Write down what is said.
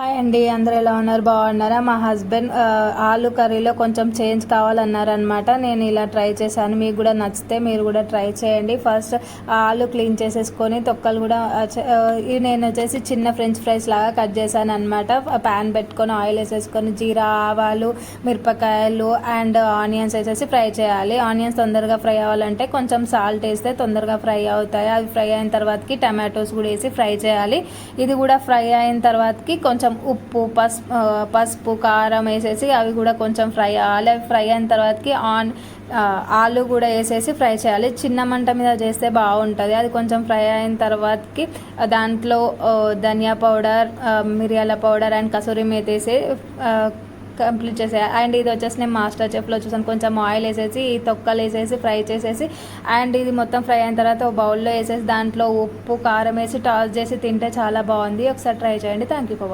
Hi అండి, అందరూ ఎలా ఉన్నారు? బాగున్నారా? మా హస్బెండ్ ఆలు కర్రీలో కొంచెం చేంజ్ కావాలన్నారనమాట. నేను ఇలా ట్రై చేశాను. మీకు కూడా నచ్చితే మీరు కూడా ట్రై చేయండి. ఫస్ట్ ఆలు క్లీన్ చేసేసుకొని తొక్కలు కూడా నేను వచ్చేసి చిన్న ఫ్రెంచ్ ఫ్రైస్ లాగా కట్ చేశాను అనమాట. ప్యాన్ పెట్టుకొని ఆయిల్ వేసేసుకొని జీరా, ఆవాలు, మిరపకాయలు అండ్ ఆనియన్స్ వేసేసి ఫ్రై చేయాలి. ఆనియన్స్ తొందరగా ఫ్రై అవ్వాలంటే కొంచెం సాల్ట్ వేస్తే తొందరగా ఫ్రై అవుతాయి. అవి ఫ్రై అయిన తర్వాతకి టమాటోస్ కూడా వేసి ఫ్రై చేయాలి. ఇది కూడా ఫ్రై అయిన తర్వాతకి కొంచెం ఉప్పు, పసుపు, కారం వేసేసి అవి కూడా కొంచెం ఫ్రై అవ్వాలి. అవి ఫ్రై అయిన తర్వాతకి ఆలు కూడా వేసేసి ఫ్రై చేయాలి. చిన్న మంట మీద చేస్తే బాగుంటుంది. అది కొంచెం ఫ్రై అయిన తర్వాతకి దాంట్లో ధనియా పౌడర్, మిరియాల పౌడర్ అండ్ కసూరి మేతి వేసి కంప్లీట్ చేసేయాలి. అండ్ ఇది వచ్చేసి నేను మాస్టర్ చెఫ్లో చూసాను. కొంచెం ఆయిల్ వేసేసి ఈ తొక్కలు వేసేసి ఫ్రై చేసేసి అండ్ ఇది మొత్తం ఫ్రై అయిన తర్వాత ఒక బౌల్లో వేసేసి దాంట్లో ఉప్పు, కారం వేసి టాస్ చేసి తింటే చాలా బాగుంది. ఒకసారి ట్రై చేయండి. Thank you for